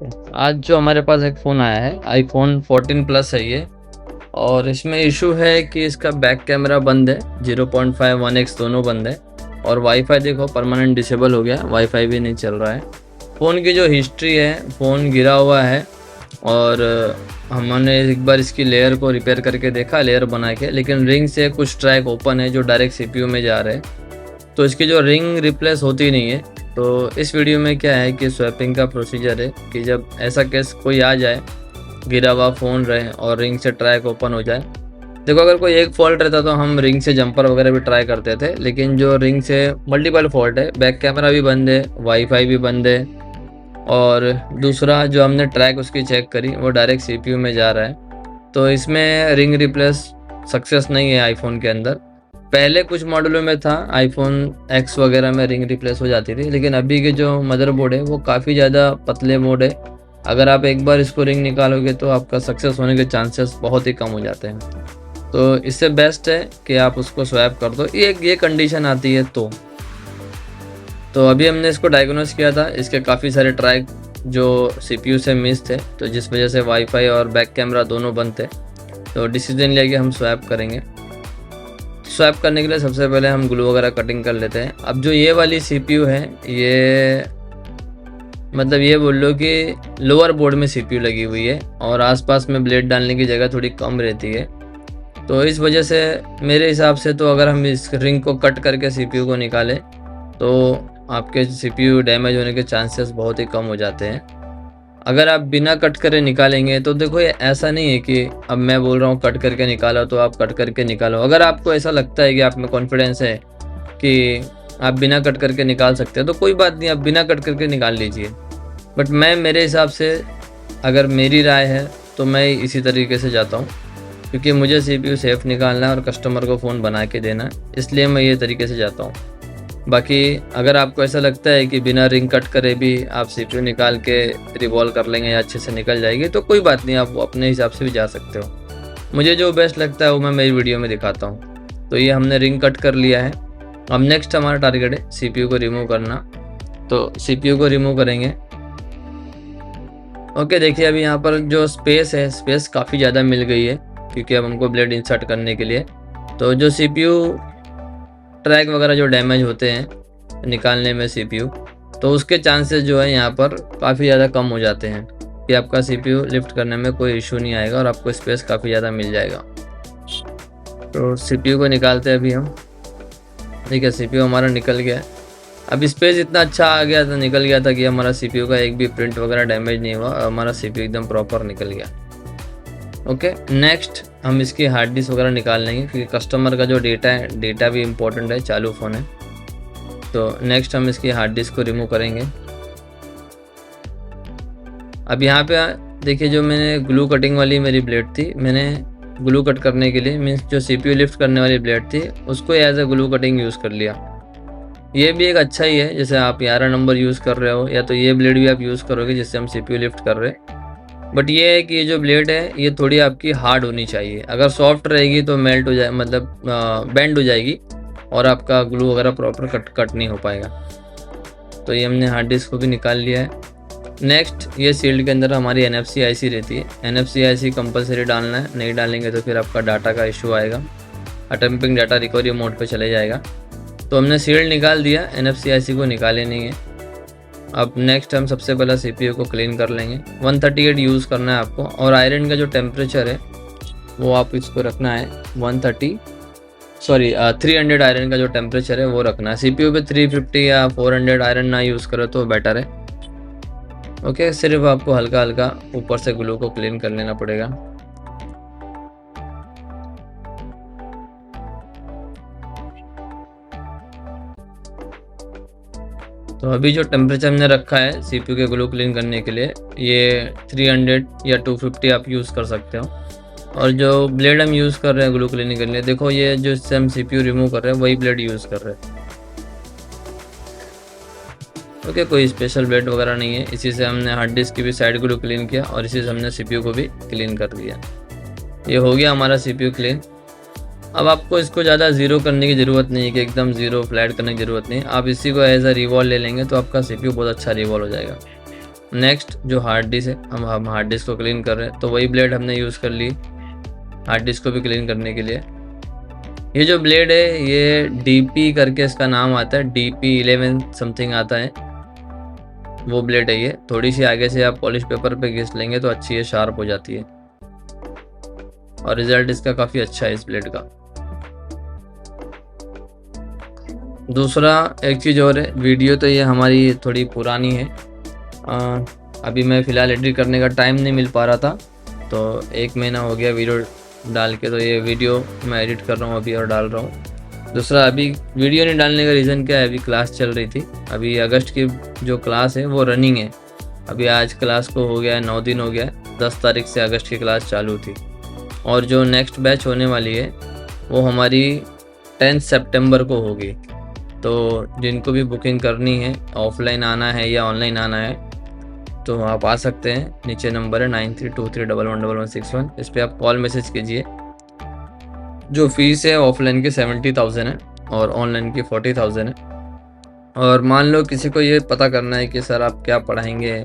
आज जो हमारे पास एक फ़ोन आया है आईफोन 14 प्लस है ये। और इसमें इशू है कि इसका बैक कैमरा बंद है, 0.5 1x दोनों बंद है। और वाईफाई देखो परमानेंट डिसेबल हो गया, वाईफाई भी नहीं चल रहा है। फ़ोन की जो हिस्ट्री है, फ़ोन गिरा हुआ है और हमने एक बार इसकी लेयर को रिपेयर करके देखा, लेयर बना के, लेकिन रिंग से कुछ ट्रैक ओपन है जो डायरेक्ट सीपीयू में जा रहे हैं। तो इसकी जो रिंग रिप्लेस होती नहीं है। तो इस वीडियो में क्या है कि स्वैपिंग का प्रोसीजर है कि जब ऐसा केस कोई आ जाए, गिरा हुआ फ़ोन रहे और रिंग से ट्रैक ओपन हो जाए। देखो, अगर कोई एक फ़ॉल्ट रहता तो हम रिंग से जंपर वगैरह भी ट्राई करते थे, लेकिन जो रिंग से मल्टीपल फॉल्ट है, बैक कैमरा भी बंद है, वाईफाई भी बंद है, और दूसरा जो हमने ट्रैक उसकी चेक करी वो डायरेक्ट सीपीयू में जा रहा है। तो इसमें रिंग रिप्लेस सक्सेस नहीं है आईफोन के अंदर। पहले कुछ मॉडलों में था, आईफोन एक्स वगैरह में रिंग रिप्लेस हो जाती थी, लेकिन अभी के जो मदरबोर्ड है वो काफ़ी ज़्यादा पतले मोड है। अगर आप एक बार इसको रिंग निकालोगे तो आपका सक्सेस होने के चांसेस बहुत ही कम हो जाते हैं। तो इससे बेस्ट है कि आप उसको स्वैप कर दो, ये कंडीशन आती है तो अभी हमने इसको डायग्नोस किया था, इसके काफ़ी सारे ट्रैक जो सीपीयू से मिस थे, तो जिस वजह से वाईफाई और बैक कैमरा दोनों बंद थे। तो डिसीजन लिया कि हम स्वैप करेंगे। स्वैप करने के लिए सबसे पहले हम ग्लू वगैरह कटिंग कर लेते हैं। अब जो ये वाली सीपीयू है, ये मतलब ये बोल लो कि लोअर बोर्ड में सीपीयू लगी हुई है और आसपास में ब्लेड डालने की जगह थोड़ी कम रहती है। तो इस वजह से मेरे हिसाब से तो अगर हम इस रिंग को कट करके सीपीयू को निकालें तो आपके सीपीयू डैमेज होने के चांसेस बहुत ही कम हो जाते हैं। अगर आप बिना कट करे निकालेंगे तो देखो, ये ऐसा नहीं है कि अब मैं बोल रहा हूँ कट करके निकालो तो आप कट करके निकालो। अगर आपको ऐसा लगता है कि आप में कॉन्फिडेंस है कि आप बिना कट करके निकाल सकते हैं तो कोई बात नहीं, आप बिना कट करके निकाल लीजिए। बट मेरे हिसाब से, अगर मेरी राय है तो मैं इसी तरीके से जाता हूँ, क्योंकि मुझे सीपीयू सेफ निकालना है और कस्टमर को फ़ोन बना के देना है, इसलिए मैं ये तरीके से जाता हूँ। बाकी अगर आपको ऐसा लगता है कि बिना रिंग कट करे भी आप सीपीयू निकाल के रिवॉल्व कर लेंगे या अच्छे से निकल जाएगी, तो कोई बात नहीं, आप अपने हिसाब से भी जा सकते हो। मुझे जो बेस्ट लगता है वो मैं मेरी वीडियो में दिखाता हूँ। तो ये हमने रिंग कट कर लिया है। अब नेक्स्ट हमारा टारगेट है सीपीयू को रिमूव करना। तो सीपीयू को रिमूव करेंगे। ओके, देखिए अभी यहाँ पर जो स्पेस है, स्पेस काफ़ी ज़्यादा मिल गई है, क्योंकि अब हमको ब्लेड इंसर्ट करने के लिए। तो जो सीपीयू ट्रैक वगैरह जो डैमेज होते हैं निकालने में सीपीयू, तो उसके चांसेस जो है यहाँ पर काफ़ी ज़्यादा कम हो जाते हैं कि आपका सीपीयू लिफ्ट करने में कोई इशू नहीं आएगा और आपको स्पेस काफ़ी ज़्यादा मिल जाएगा। तो सीपीयू को निकालते हैं अभी हम। ठीक है, सीपीयू हमारा निकल गया। अब स्पेस इतना अच्छा आ गया था, निकल गया था कि हमारा सीपीयू का एक भी प्रिंट वगैरह डैमेज नहीं हुआ, हमारा सीपीयू एकदम प्रॉपर निकल गया। ओके, नेक्स्ट हम इसकी हार्ड डिस्क वगैरह निकाल लेंगे, क्योंकि कस्टमर का जो डेटा है, डेटा भी इम्पोर्टेंट है, चालू फ़ोन है। तो नेक्स्ट हम इसकी हार्ड डिस्क को रिमूव करेंगे। अब यहाँ पे देखिए, जो मैंने ग्लू कटिंग वाली मेरी ब्लेड थी, मैंने ग्लू कट करने के लिए, मीन्स जो सीपीयू लिफ्ट करने वाली ब्लेड थी, उसको as a glue cutting use कर लिया। ये भी एक अच्छा ही है, जैसे आप 11 नंबर यूज़ कर रहे हो, या तो ये ब्लेड भी आप यूज़ करोगे जिससे हम सीपीयू लिफ्ट कर रहे हैं। बट ये है कि ये जो ब्लेड है ये थोड़ी आपकी हार्ड होनी चाहिए। अगर सॉफ्ट रहेगी तो मेल्ट हो जाए, मतलब बेंड हो जाएगी और आपका ग्लू वगैरह प्रॉपर कट नहीं हो पाएगा। तो ये हमने हार्ड डिस्क को भी निकाल लिया है। नेक्स्ट, ये सील्ड के अंदर हमारी NFC IC रहती है। NFC IC कंपलसरी डालना है, नहीं डालेंगे तो फिर आपका डाटा का इशू आएगा, अटेम्पिंग डाटा रिकवरी मोड पे चले जाएगा। तो हमने सील्ड निकाल दिया, NFC IC को निकाले नहीं है। अब नेक्स्ट हम सबसे पहले सीपीयू को क्लीन कर लेंगे। 138 यूज़ करना है आपको, और आयरन का जो टेम्परेचर है वो आप इसको रखना है 300 आयरन का जो टेम्परेचर है वो रखना है। सीपीयू पे 350 या 400 आयरन ना यूज़ करो तो बेटर है। ओके, सिर्फ आपको हल्का हल्का ऊपर से ग्लू को क्लीन कर लेना पड़ेगा। तो अभी जो टेम्परेचर हमने रखा है सीपीयू के ग्लू क्लीन करने के लिए, ये 300 या 250 आप यूज़ कर सकते हो। और जो ब्लेड हम यूज़ कर रहे हैं ग्लू क्लीनिंग करने के लिए, देखो ये जो इससे हम सीपीयू रिमूव कर रहे हैं वही ब्लेड यूज़ कर रहे हैं। ओके, कोई स्पेशल ब्लेड वगैरह नहीं है। इसी से हमने हार्ड डिस्क की भी साइड ग्लू क्लीन किया और इसी से हमने सीपीयू को भी क्लीन कर दिया। ये हो गया हमारा सीपीयू क्लीन। अब आपको इसको ज़्यादा ज़ीरो करने की ज़रूरत नहीं है कि एकदम ज़ीरो फ्लैट करने की ज़रूरत नहीं। आप इसी को एज अ रिवॉल्व ले लेंगे तो आपका सीपीयू बहुत अच्छा रिवॉल्व हो जाएगा। नेक्स्ट जो हार्ड डिस्क है, हम हार्ड डिस्क को क्लीन कर रहे हैं, तो वही ब्लेड हमने यूज़ कर ली हार्ड डिस्क को भी क्लीन करने के लिए। ये जो ब्लेड है ये DP करके इसका नाम आता है, DP11 समथिंग आता है, वो ब्लेड है ये। थोड़ी सी आगे से आप पॉलिश पेपर पे घिस लेंगे तो अच्छी है, शार्प हो जाती है और रिजल्ट इसका काफ़ी अच्छा है इस ब्लेड का। दूसरा एक चीज़ और है, वीडियो तो ये हमारी थोड़ी पुरानी है, अभी मैं फ़िलहाल एडिट करने का टाइम नहीं मिल पा रहा था, तो 1 महीना हो गया वीडियो डाल के, तो ये वीडियो मैं एडिट कर रहा हूँ अभी और डाल रहा हूँ। दूसरा अभी वीडियो नहीं डालने का रीज़न क्या है, अभी क्लास चल रही थी, अभी अगस्त की जो क्लास है वो रनिंग है। अभी आज क्लास को हो गया है 9 दिन हो गया है, 10 तारीख से अगस्त की क्लास चालू थी, और जो नेक्स्ट बैच होने वाली है वो हमारी 10 सितंबर को होगी। तो जिनको भी बुकिंग करनी है, ऑफलाइन आना है या ऑनलाइन आना है, तो आप आ सकते हैं। नीचे नंबर है 9323111161, इस पर आप कॉल मैसेज कीजिए। जो फीस है ऑफलाइन की 70,000 है और ऑनलाइन की 40,000 है। और मान लो किसी को ये पता करना है कि सर आप क्या पढ़ाएंगे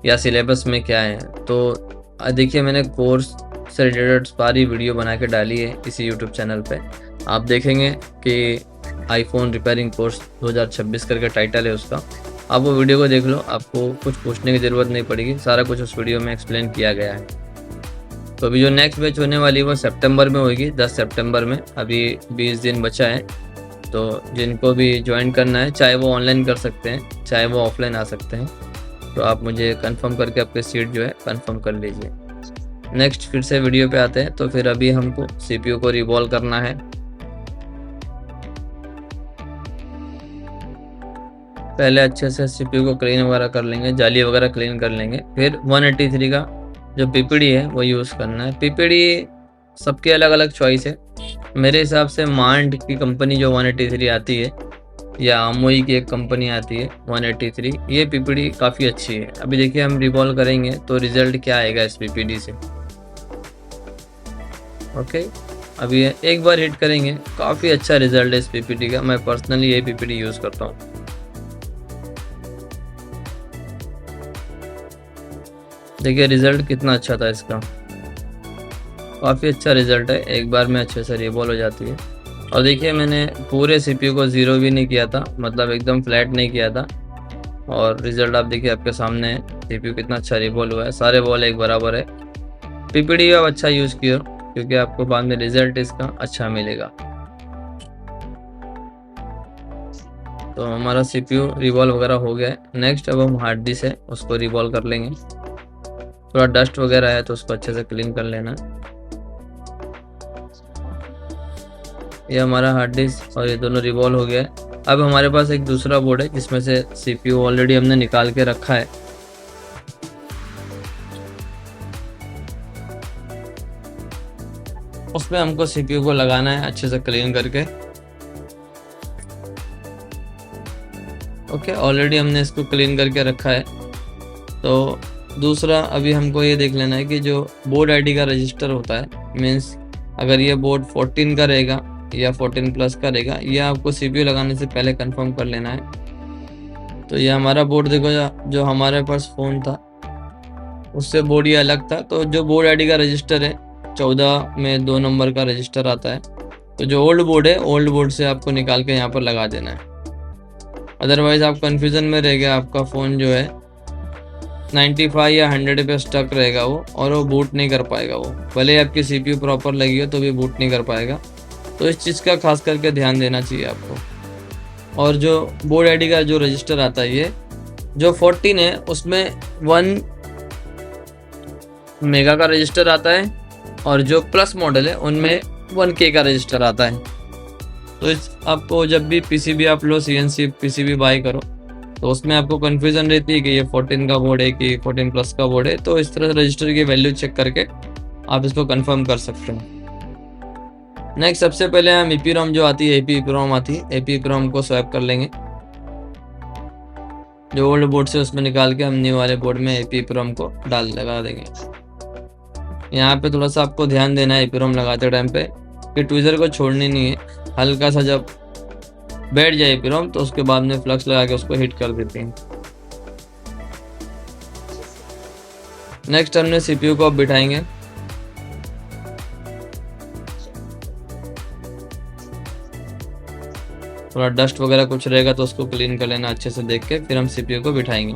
या सिलेबस में क्या है, तो देखिए मैंने कोर्स से रिलेटेड सारी वीडियो बना के डाली है इसी यूट्यूब चैनल पे। आप देखेंगे कि आईफोन रिपेयरिंग कोर्स 2026 करके टाइटल है उसका, आप वो वीडियो को देख लो, आपको कुछ पूछने की ज़रूरत नहीं पड़ेगी, सारा कुछ उस वीडियो में एक्सप्लेन किया गया है। तो अभी जो नेक्स्ट बैच होने वाली है वो सितंबर में होगी, 10 सितंबर में। अभी 20 दिन बचा है, तो जिनको भी ज्वाइन करना है, चाहे वो ऑनलाइन कर सकते हैं चाहे वो ऑफलाइन आ सकते हैं, तो आप मुझे कंफर्म करके आपके सीट जो है कंफर्म कर लीजिए। नेक्स्ट फिर से वीडियो पे आते हैं। तो फिर अभी हमको CPU को रिवॉल्व करना है। पहले अच्छे से CPU को क्लीन वगैरह कर लेंगे, जाली वगैरह क्लीन कर लेंगे, फिर 183 का जो PPD है वो यूज़ करना है। PPD सबके अलग अलग चॉइस है, मेरे हिसाब से मांड की कंपनी जो 183 आती है, या आमोई की एक कंपनी आती है 183, ये PPD काफ़ी अच्छी है। अभी देखिए हम रिवॉल्व करेंगे तो रिज़ल्ट क्या आएगा इस PPD से। ओके, अभी एक बार हिट करेंगे, काफ़ी अच्छा रिजल्ट है इस PPD का। मैं पर्सनली ये PPD यूज़ करता हूँ। देखिए रिज़ल्ट कितना अच्छा था इसका, काफ़ी अच्छा रिज़ल्ट है, एक बार में अच्छे से रिवॉल्व हो जाती है। और देखिए मैंने पूरे CPU को ज़ीरो भी नहीं किया था, मतलब एकदम फ्लैट नहीं किया था, और रिज़ल्ट आप देखिए आपके सामने है, CPU कितना अच्छा रिवॉल्व हुआ है, सारे बॉल एक बराबर है। PPD आप अच्छा यूज़ किया, क्योंकि आपको बाद में रिज़ल्ट इसका अच्छा मिलेगा। तो हमारा CPU रिवॉल्व वगैरह हो गया है। नेक्स्ट अब हम हार्ड डिस्क है उसको रिवॉल्व कर लेंगे। थोड़ा डस्ट वगैरह है तो उसको अच्छे से क्लीन कर लेना। ये हमारा हार्ड डिस्क और ये दोनों रिवॉल्व हो गया है। अब हमारे पास एक दूसरा बोर्ड है जिसमें से CPU ऑलरेडी हमने निकाल के रखा है। उसमें हमको CPU को लगाना है अच्छे से क्लीन करके। ओके, ऑलरेडी हमने इसको क्लीन करके रखा है। तो दूसरा अभी हमको ये देख लेना है कि जो बोर्ड ID का रजिस्टर होता है, मीन्स अगर ये बोर्ड 14 का रहेगा या 14 प्लस का रहेगा, ये आपको CPU लगाने से पहले कंफर्म कर लेना है। तो ये हमारा बोर्ड देखो, जो हमारे पास फ़ोन था उससे बोर्ड ये अलग था। तो जो बोर्ड ID का रजिस्टर है 14 में 2 नंबर का रजिस्टर आता है, तो जो ओल्ड बोर्ड है, ओल्ड बोर्ड से आपको निकाल के यहाँ पर लगा देना है। अदरवाइज़ आप कन्फ्यूज़न में रह गया, आपका फ़ोन जो है 95 या 100 पे स्टक रहेगा वो, और वो बूट नहीं कर पाएगा। वो भले ही आपकी CPU प्रॉपर लगी हो तो भी बूट नहीं कर पाएगा। तो इस चीज़ का खास करके ध्यान देना चाहिए आपको। और जो बोर्ड ID का जो रजिस्टर आता है, ये जो 14 है उसमें 1 मेगा का रजिस्टर आता है, और जो प्लस मॉडल है उनमें 1K का रजिस्टर आता है। तो आपको जब भी PCB आप लो, CNC PCB बाय करो, तो उसमें आपको कन्फ्यूज़न रहती है कि ये 14 का बोर्ड है कि 14 प्लस का बोर्ड है। तो इस तरह रजिस्टर की वैल्यू चेक करके आप इसको कंफर्म कर सकते हो। नेक्स्ट सबसे पहले हम EPROM जो आती है, EPROM आती है, EPROM को स्वैप कर लेंगे। जो ओल्ड बोर्ड से उसमें निकाल के हम न्यू वाले बोर्ड में EPROM को लगा देंगे। यहाँ पे थोड़ा सा आपको ध्यान देना है EPROM लगाते टाइम पे कि ट्विज़र को छोड़नी नहीं है। हल्का सा जब बैठ जाए EPROM तो उसके बाद में फ्लक्स लगा के उसको हिट कर देते हैं। नेक्स्ट हमने सीपीयू को अब बिठाएंगे। थोड़ा डस्ट वगैरह कुछ रहेगा तो उसको क्लीन कर लेना अच्छे से देख के, फिर हम सीपीयू को बिठाएंगे।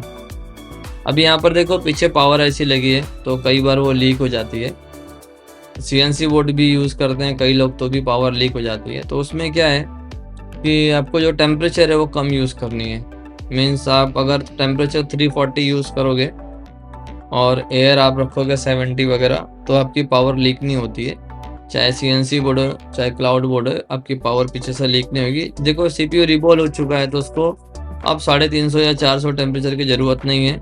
अभी यहाँ पर देखो पीछे पावर ऐसी लगी है तो कई बार वो लीक हो जाती है। सीएनसी बोर्ड भी यूज़ करते हैं कई लोग तो भी पावर लीक हो जाती है। तो उसमें क्या है कि आपको जो टेम्परेचर है वो कम यूज़ करनी है। मीन्स आप अगर टेम्परेचर 340 यूज़ करोगे और एयर आप रखोगे 70 वगैरह तो आपकी पावर लीक नहीं होती है। चाहे सीएनसी बोर्ड हो चाहे क्लाउड बोर्ड हो, आपकी पावर पीछे से लीक नहीं होगी। देखो सीपीयू रिबॉल हो चुका है तो उसको अब 350 या 400 टेम्परेचर की ज़रूरत नहीं है।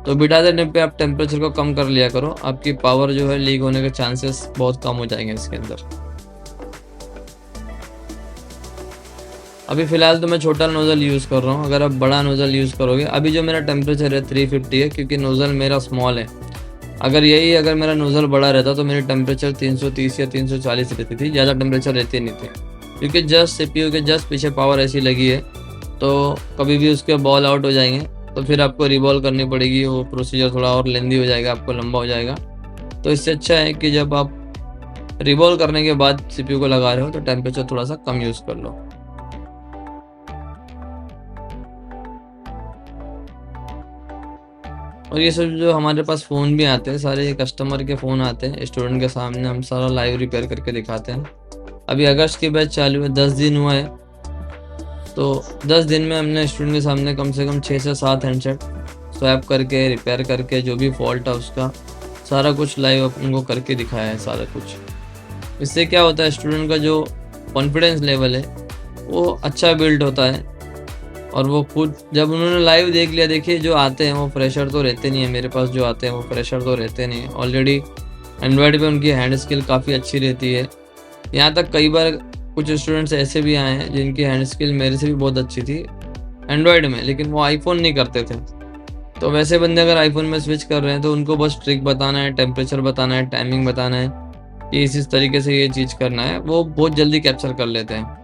तो बिठा देने पे आप टेम्परेचर को कम कर लिया करो, आपकी पावर जो है लीक होने के चांसेस बहुत कम हो जाएंगे इसके अंदर। अभी फ़िलहाल तो मैं छोटा नोज़ल यूज़ कर रहा हूँ, अगर आप बड़ा नोज़ल यूज़ करोगे, अभी जो मेरा टेम्परेचर है 350 है क्योंकि नोज़ल मेरा स्मॉल है। अगर मेरा नोज़ल बड़ा रहता तो मेरी टेम्परेचर 330 या 340 रहती थी, ज़्यादा टेम्परेचर रहती नहीं थी। क्योंकि जस्ट सीपीयू के जस्ट पीछे पावर ऐसी लगी है तो कभी भी उसके बॉल आउट हो जाएंगे तो फिर आपको रिबॉल करनी पड़ेगी, वो प्रोसीजर थोड़ा और लेंदी हो जाएगा, आपको लंबा हो जाएगा। तो इससे अच्छा है कि जब आप रिबॉल करने के बाद सीपीयू को लगा रहे हो तो टेम्परेचर थोड़ा सा कम यूज़ कर लो। और ये सब जो हमारे पास फ़ोन भी आते हैं, सारे कस्टमर के फ़ोन आते हैं, स्टूडेंट के सामने हम सारा लाइव रिपेयर करके दिखाते हैं। अभी अगस्त की बैच चालू है, 10 दिन हुआ है, तो 10 दिन में हमने स्टूडेंट के सामने कम से कम 6 से 7 हैंडसेट स्वैप करके रिपेयर करके जो भी फॉल्ट है उसका सारा कुछ लाइव उनको करके दिखाया है सारा कुछ। इससे क्या होता है, स्टूडेंट का जो कॉन्फिडेंस लेवल है वो अच्छा बिल्ड होता है और वो खुद जब उन्होंने लाइव देख लिया, देखिए जो आते हैं वो फ्रेशर तो रहते नहीं है, मेरे पास जो आते हैं वो फ्रेशर तो रहते नहीं है। ऑलरेडी एंड्रॉयड पे उनकी हैंड स्किल काफ़ी अच्छी रहती है। यहाँ तक कई बार कुछ स्टूडेंट्स ऐसे भी आए हैं जिनकी हैंड स्किल मेरे से भी बहुत अच्छी थी एंड्रॉयड में, लेकिन वो आईफोन नहीं करते थे। तो वैसे बंदे अगर आईफोन में स्विच कर रहे हैं तो उनको बस ट्रिक बताना है, टेम्परेचर बताना है, टाइमिंग बताना है कि इस तरीके से ये चीज़ करना है, वो बहुत जल्दी कैप्चर कर लेते हैं।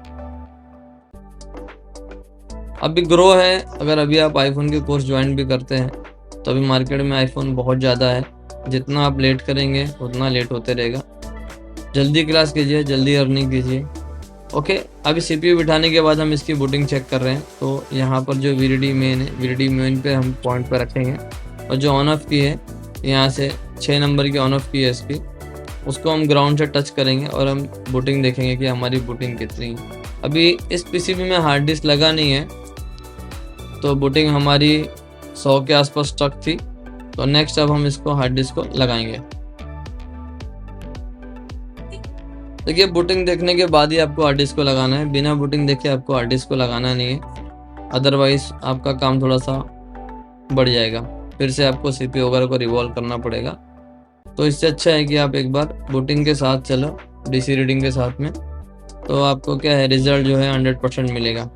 अभी ग्रो है, अगर अभी आप आईफोन के कोर्स ज्वाइन भी करते हैं तो अभी मार्केट में आईफोन बहुत ज़्यादा है, जितना आप लेट करेंगे उतना लेट होते रहेगा। जल्दी क्लास कीजिए, जल्दी अर्निंग कीजिए। ओके, अभी सीपीयू बिठाने के बाद हम इसकी बूटिंग चेक कर रहे हैं। तो यहाँ पर जो वीडीडी मेन है, वीडीडी मेन पे हम पॉइंट पर रखेंगे और जो ऑन ऑफ की है यहाँ से 6 नंबर की ऑन ऑफ की है इसकी, उसको हम ग्राउंड से टच करेंगे और हम बूटिंग देखेंगे कि हमारी बूटिंग कितनी है। अभी इस पीसीबी में हार्ड डिस्क लगा नहीं है तो बूटिंग हमारी 100 के आसपास स्टक थी। तो नेक्स्ट अब हम इसको हार्ड डिस्क को लगाएंगे। देखिए बूटिंग देखने के बाद ही आपको हार्ड डिस्क को लगाना है, बिना बूटिंग देखे आपको हार्ड डिस्क को लगाना नहीं है, अदरवाइज आपका काम थोड़ा सा बढ़ जाएगा, फिर से आपको सीपीयू वगैरह को रिवॉल्व करना पड़ेगा। तो इससे अच्छा है कि आप एक बार बूटिंग के साथ चलो, डीसी रीडिंग के साथ में, तो आपको क्या है रिजल्ट जो है 100% मिलेगा।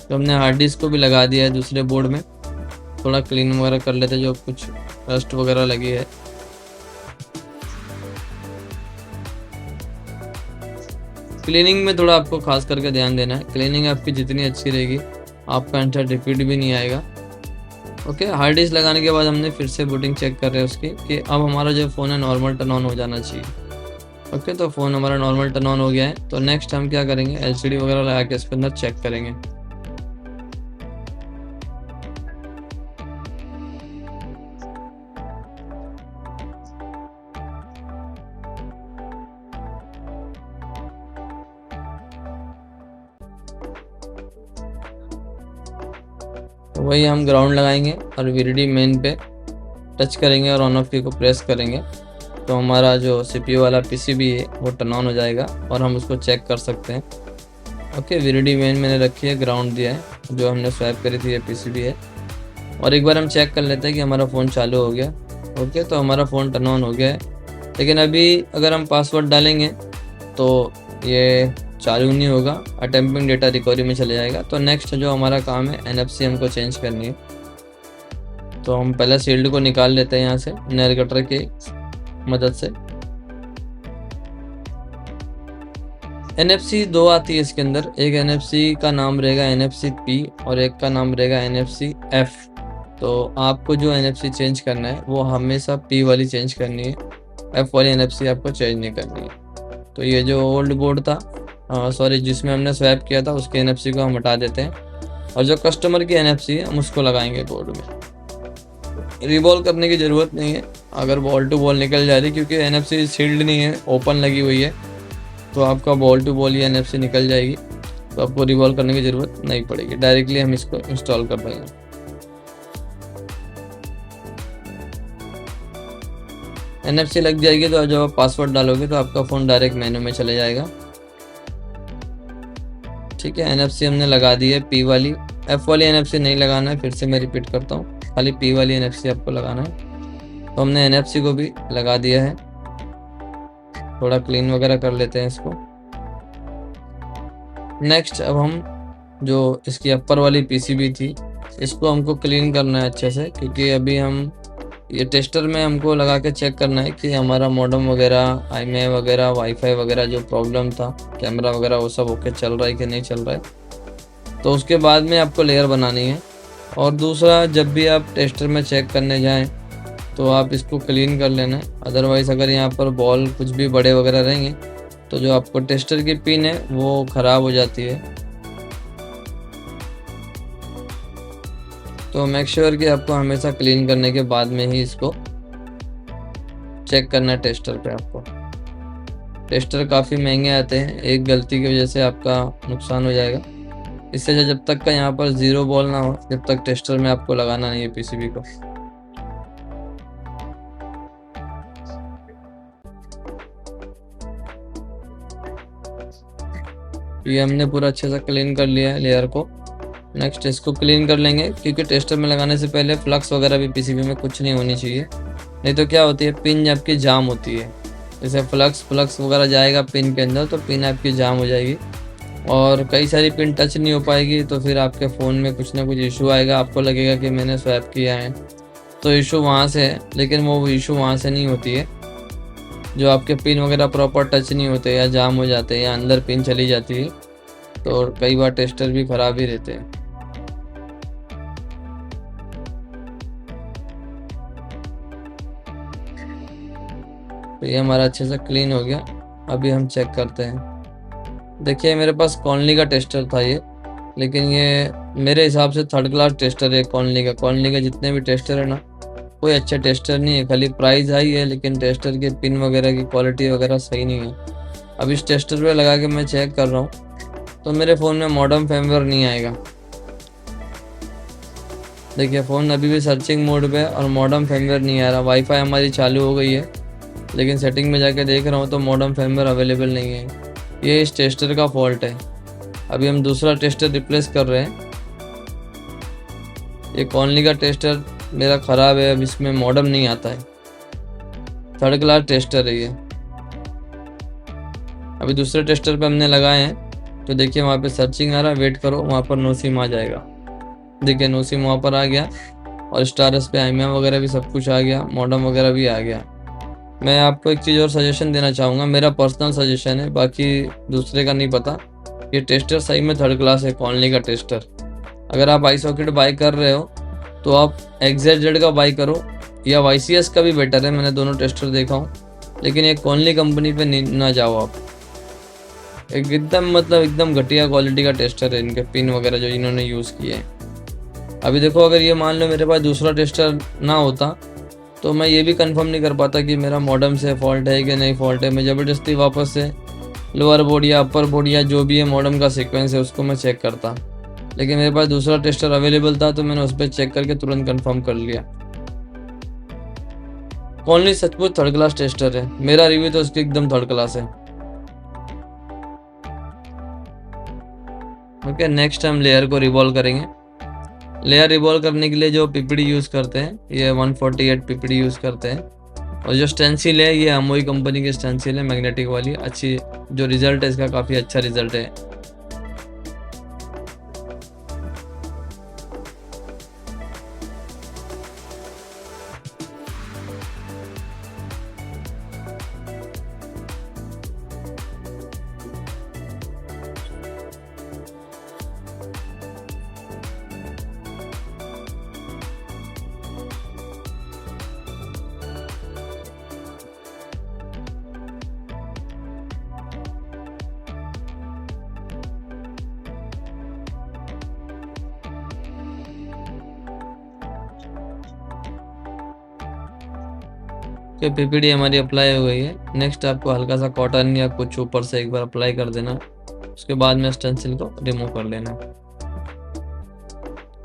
तो हमने हार्ड डिस्क को भी लगा दिया है दूसरे बोर्ड में, थोड़ा क्लीन वगैरह कर लेते जो कुछ रस्ट वगैरह लगी है। क्लीनिंग में थोड़ा आपको खास करके ध्यान देना है, क्लीनिंग आपकी जितनी अच्छी रहेगी आपका आंसर रिपीट भी नहीं आएगा। ओके, हार्ड डिस्क लगाने के बाद हमने फिर से बूटिंग चेक कर रहे हैं उसकी कि अब हमारा जो फ़ोन है नॉर्मल टर्न ऑन हो जाना चाहिए। ओके, तो फ़ोन हमारा नॉर्मल टर्न ऑन हो गया है। तो नेक्स्ट हम क्या करेंगे, एलसीडी वगैरह लगा के इसके अंदर चेक करेंगे। तो वही हम ग्राउंड लगाएंगे और वीडीडी मेन पे टच करेंगे और ऑन ऑफ की को प्रेस करेंगे तो हमारा जो सीपीयू वाला पीसीबी है वो टर्न ऑन हो जाएगा और हम उसको चेक कर सकते हैं। ओके, वीडीडी मेन मैंने रखी है, ग्राउंड दिया है, जो हमने स्वैप करी थी ये पीसीबी है। और एक बार हम चेक कर लेते हैं कि हमारा फ़ोन चालू हो गया। ओके, तो हमारा फ़ोन टर्न ऑन हो गया है, लेकिन अभी अगर हम पासवर्ड डालेंगे तो ये चालू नहीं होगा, अटेम्प्टिंग डेटा रिकवरी में चले जाएगा। तो नेक्स्ट जो हमारा काम है NFC हमको चेंज करनी है। तो हम पहले शील्ड को निकाल लेते हैं यहाँ से नेल कटर की मदद से। NFC 2 आती है इसके अंदर, एक NFC का नाम रहेगा NFC P और एक का नाम रहेगा NFC F। तो आपको जो एनएफसी चेंज करना है वो हमेशा पी वाली चेंज करनी है, एफ वाली एनएफसी आपको चेंज नहीं करनी है। तो ये जो ओल्ड बोर्ड था, सॉरी, जिसमें हमने स्वैप किया था उसके एनएफसी को हम हटा देते हैं और जो कस्टमर की एनएफसी है हम उसको लगाएंगे बोर्ड में। रिवॉल्व करने की ज़रूरत नहीं है अगर बॉल टू बॉल निकल जा रही, क्योंकि एनएफसी सील्ड नहीं है, ओपन लगी हुई है, तो आपका बॉल टू बॉल ही एनएफसी निकल जाएगी, तो आपको रिवॉल्व करने की ज़रूरत नहीं पड़ेगी, डायरेक्टली हम इसको इंस्टॉल कर देंगे। एनएफसी लग जाएगी तो जब आप पासवर्ड डालोगे तो आपका फ़ोन डायरेक्ट मेनू में चले जाएगा। ठीक है, एनएफसी हमने लगा दी है पी वाली। एफ वाली एनएफसी नहीं लगाना है, फिर से मैं रिपीट करता हूँ, खाली पी वाली एनएफसी आपको लगाना है। तो हमने एनएफसी को भी लगा दिया है। थोड़ा क्लीन वगैरह कर लेते हैं इसको। नेक्स्ट अब हम जो इसकी अपर वाली पीसीबी थी इसको हमको क्लीन करना है अच्छे से, क्योंकि अभी हम ये टेस्टर में हमको लगा के चेक करना है कि हमारा मॉडेम वगैरह, आईएमआई वगैरह, वाईफाई वगैरह जो प्रॉब्लम था, कैमरा वगैरह, वो सब ओके चल रहा है कि नहीं चल रहा है। तो उसके बाद में आपको लेयर बनानी है। और दूसरा, जब भी आप टेस्टर में चेक करने जाएं तो आप इसको क्लीन कर लेना है। अदरवाइज़ अगर यहाँ पर बॉल कुछ भी बड़े वगैरह रहेंगे तो जो आपको टेस्टर की पिन है वो ख़राब हो जाती है। तो मेक श्योर कि आपको हमेशा क्लीन करने के बाद में ही इसको चेक करना है टेस्टर पे। आपको टेस्टर काफ़ी महंगे आते हैं, एक गलती की वजह से आपका नुकसान हो जाएगा। इससे जब तक का यहाँ पर ज़ीरो बॉल ना हो, जब तक टेस्टर में आपको लगाना नहीं है पीसीबी को। ये हमने पूरा अच्छे से क्लीन कर लिया है लेयर को। नेक्स्ट इसको क्लीन कर लेंगे, क्योंकि टेस्टर में लगाने से पहले फ्लक्स वगैरह भी पीसीबी में कुछ नहीं होनी चाहिए, नहीं तो क्या होती है, पिन आपकी जाम होती है। जैसे फ्लक्स वगैरह जाएगा पिन के अंदर तो पिन आपकी जाम हो जाएगी और कई सारी पिन टच नहीं हो पाएगी, तो फिर आपके फ़ोन में कुछ ना कुछ इशू आएगा। आपको लगेगा कि मैंने स्वैप किया है, तो इशू वहाँ से है, लेकिन वो इशू वहाँ से नहीं होती है। जो आपके पिन वगैरह प्रॉपर टच नहीं होते या जाम हो जाते हैं या अंदर पिन चली जाती है, तो कई बार टेस्टर भी ख़राब ही रहते हैं। तो ये हमारा अच्छे से क्लीन हो गया। अभी हम चेक करते हैं। देखिए मेरे पास कॉन्ली का टेस्टर था ये, लेकिन ये मेरे हिसाब से थर्ड क्लास टेस्टर है कॉन्ली का जितने भी टेस्टर है ना, कोई अच्छा टेस्टर नहीं है। खाली प्राइस हाई है, लेकिन टेस्टर के पिन वगैरह की क्वालिटी वगैरह सही नहीं है। अब इस टेस्टर पे लगा के मैं चेक कर रहा हूँ तो मेरे फ़ोन में मॉडेम फर्मवेयर नहीं आएगा। देखिए फ़ोन अभी भी सर्चिंग मोड पे है और मॉडेम फर्मवेयर नहीं आ रहा। वाईफाई हमारी चालू हो गई है, लेकिन सेटिंग में जाके देख रहा हूँ तो मॉडेम फर्मवेयर अवेलेबल नहीं है। ये इस टेस्टर का फॉल्ट है। अभी हम दूसरा टेस्टर रिप्लेस कर रहे हैं। ये कॉन्ली का टेस्टर मेरा ख़राब है, अब इसमें मॉडेम नहीं आता है। थर्ड क्लास टेस्टर है ये। अभी दूसरे टेस्टर पे हमने लगाए हैं तो देखिए वहाँ पे सर्चिंग आ रहा है, वेट करो, वहाँ पर नो सिम आ जाएगा। देखिए नो सिम वहाँ पर आ गया और स्टारस पे आईएमआई वगैरह भी सब कुछ आ गया, मॉडेम वगैरह भी आ गया। मैं आपको एक चीज़ और सजेशन देना चाहूँगा, मेरा पर्सनल सजेशन है, बाकी दूसरे का नहीं पता। ये टेस्टर सही में थर्ड क्लास है, कॉन्ली का टेस्टर। अगर आप आई सॉकेट बाई कर रहे हो तो आप XZZ का बाई करो या YCS का भी बेटर है, मैंने दोनों टेस्टर देखा हूँ। लेकिन एक कॉन्ली कंपनी पे ना जाओ आप। एकदम घटिया क्वालिटी का टेस्टर है, इनके पिन वगैरह जो इन्होंने यूज़ किए हैं। अभी देखो, अगर ये मान लो मेरे पास दूसरा टेस्टर ना होता तो मैं ये भी कंफर्म नहीं कर पाता कि मेरा मॉडेम से फॉल्ट है कि नहीं फॉल्ट है। मैं ज़बरदस्ती वापस से लोअर बोर्ड या अपर बोर्ड या जो भी है मॉडेम का सीक्वेंस है उसको मैं चेक करता, लेकिन मेरे पास दूसरा टेस्टर अवेलेबल था तो मैंने उस पर चेक करके तुरंत कंफर्म कर लिया। कॉन्ली सचमुच थर्ड क्लास टेस्टर है, मेरा रिव्यू तो उसकी एकदम थर्ड क्लास है। ओके, नेक्स्ट हम लेयर को रिवॉल्व करेंगे। लेयर रिवॉल्व करने के लिए जो पीपीडी यूज़ करते हैं, ये 148 पीपीडी यूज़ करते हैं। और जो स्टेंसिल है ये अमोई कंपनी की स्टेंसिल है, मैग्नेटिक वाली। अच्छी जो रिज़ल्ट है इसका, काफ़ी अच्छा रिज़ल्ट है। कि पीपीडी हमारी अप्लाई हो गई है। नेक्स्ट आपको हल्का सा कॉटन या कुछ ऊपर से एक बार अप्लाई कर देना, उसके बाद में स्टेंसिल को रिमूव कर लेना।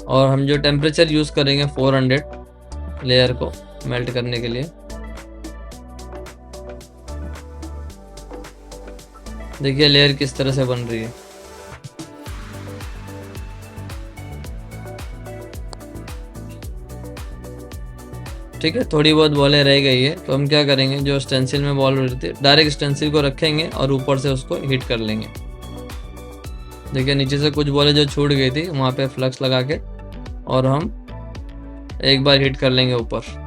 और हम जो टेम्परेचर यूज़ करेंगे 400 लेयर को मेल्ट करने के लिए। देखिए लेयर किस तरह से बन रही है। ठीक है, थोड़ी बहुत बॉलें रह गई है तो हम क्या करेंगे, जो स्टेंसिल में बॉल रहती है डायरेक्ट स्टेंसिल को रखेंगे और ऊपर से उसको हीट कर लेंगे। देखिए नीचे से कुछ बॉलें जो छूट गई थी वहाँ पे फ्लक्स लगा के और हम एक बार हीट कर लेंगे ऊपर।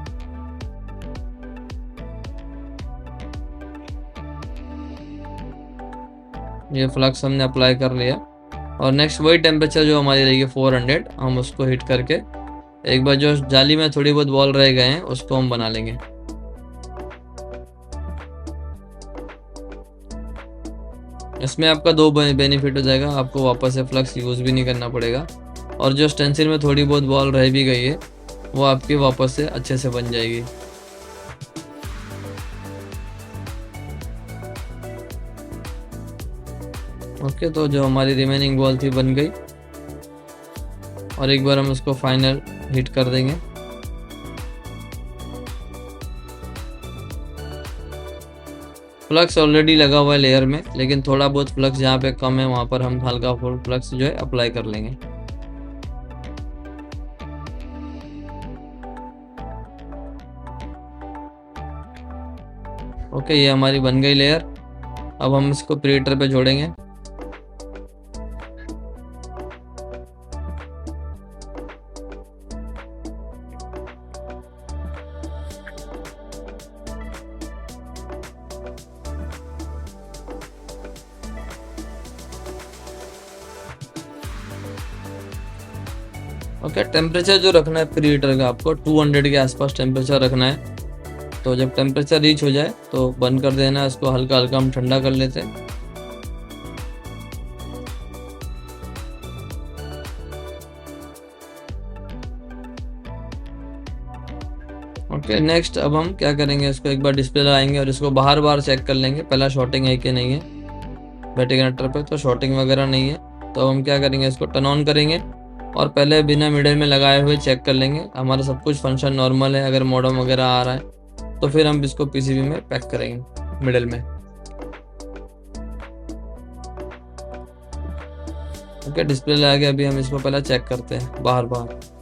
ये फ्लक्स हमने अप्लाई कर लिया और नेक्स्ट वही टेम्परेचर जो हमारी रहेगी 400, हम उसको हीट करके एक बार जो जाली में थोड़ी बहुत बॉल रह गए हैं उसको हम बना लेंगे। इसमें आपका दो बेनिफिट हो जाएगा, आपको वापस से फ्लक्स यूज़ भी नहीं करना पड़ेगा और जो स्टेंसिल में थोड़ी बहुत बॉल रह भी गई है वो आपकी वापस से अच्छे से बन जाएगी। ओके, तो जो हमारी रिमेनिंग बॉल थी बन गई और एक बार हम उसको फाइनल हीट कर देंगे। फ्लक्स ऑलरेडी लगा हुआ है लेयर में, लेकिन थोड़ा बहुत फ्लक्स जहाँ पे कम है वहाँ पर हम हल्का फुल फ्लक्स जो है अप्लाई कर लेंगे। ओके, ये हमारी बन गई लेयर। अब हम इसको प्रीहीटर पे जोड़ेंगे। ओके, टेम्परेचर जो रखना है प्री हीटर का आपको 200 के आसपास टेम्परेचर रखना है। तो जब टेम्परेचर रीच हो जाए तो बंद कर देना है, इसको हल्का हल्का हम ठंडा कर लेते हैं। ओके, नेक्स्ट अब हम क्या करेंगे, इसको एक बार डिस्प्ले लगाएंगे और इसको बार बार चेक कर लेंगे पहला शॉर्टिंग है कि नहीं है। बैटरी कनेक्टर पे तो शॉर्टिंग वगैरह नहीं है, तो हम क्या करेंगे, इसको टर्न ऑन करेंगे और पहले बिना मिडल में लगाए हुए चेक कर लेंगे हमारा सब कुछ फंक्शन नॉर्मल है। अगर मॉडेम वगैरह आ रहा है तो फिर हम इसको पीसीबी में पैक करेंगे मिडल में। ओके, डिस्प्ले लगा के अभी हम इसको पहले चेक करते हैं बाहर बाहर।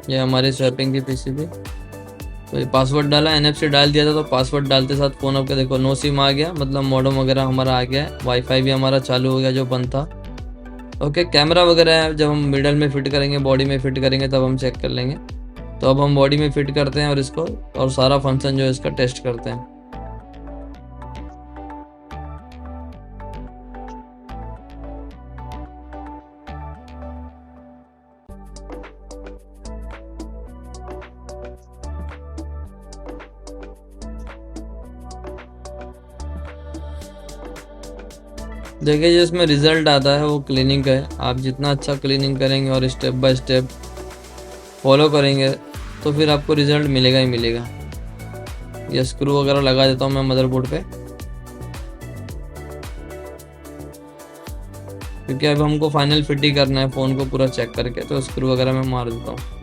ये हमारी स्वैपिंग की पीसीबी। तो ये पासवर्ड डाला, एनएफसी डाल दिया था, तो पासवर्ड डालते साथ फ़ोन आपका देखो नो सिम आ गया, मतलब मॉडेम वगैरह हमारा आ गया है। वाईफाई भी हमारा चालू हो गया जो बंद था। ओके, कैमरा वगैरह है जब हम मिडल में फिट करेंगे, बॉडी में फिट करेंगे तब हम चेक कर लेंगे। तो अब हम बॉडी में फिट करते हैं और इसको और सारा फंक्शन जो है इसका टेस्ट करते हैं। देखिए जो इसमें रिजल्ट आता है वो क्लीनिंग का है। आप जितना अच्छा क्लीनिंग करेंगे और स्टेप बाय स्टेप फॉलो करेंगे तो फिर आपको रिजल्ट मिलेगा ही मिलेगा। ये स्क्रू वगैरह लगा देता हूँ मैं मदरबोर्ड पे, क्योंकि अब हमको फाइनल फिट ही करना है फ़ोन को पूरा चेक करके, तो स्क्रू वगैरह मैं मार देता हूँ।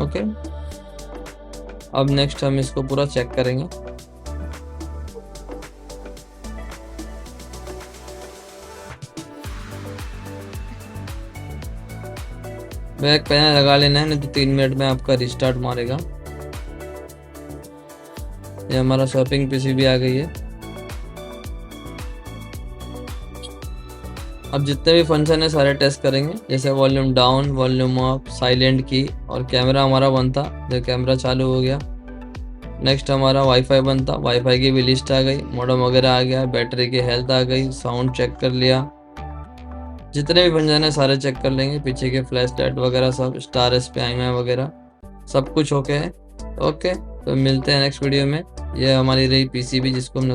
ओके, अब नेक्स्ट हम इसको पूरा चेक करेंगे। बैक पैनल लगा लेना है, नहीं तो 3 मिनट में आपका रिस्टार्ट मारेगा। ये हमारा शॉपिंग पीसीबी आ गई है। अब जितने भी फंक्शन है सारे टेस्ट करेंगे, जैसे volume down, volume up, silent की, और कैमरा हमारा बंद था, जो कैमरा चालू हो गया। नेक्स्ट हमारा वाईफाई बंद था, वाईफाई की भी लिस्ट आ गई, मॉडेम वगैरह आ गया, बैटरी की हेल्थ आ गई, साउंड चेक कर लिया। जितने भी फंक्शन है सारे चेक कर लेंगे, पीछे के फ्लैश लाइट वगैरह सब, स्टार SPI वगैरह सब कुछ ओके है। ओके, तो मिलते हैं नेक्स्ट वीडियो में। ये हमारी रही PCB जिसको हमने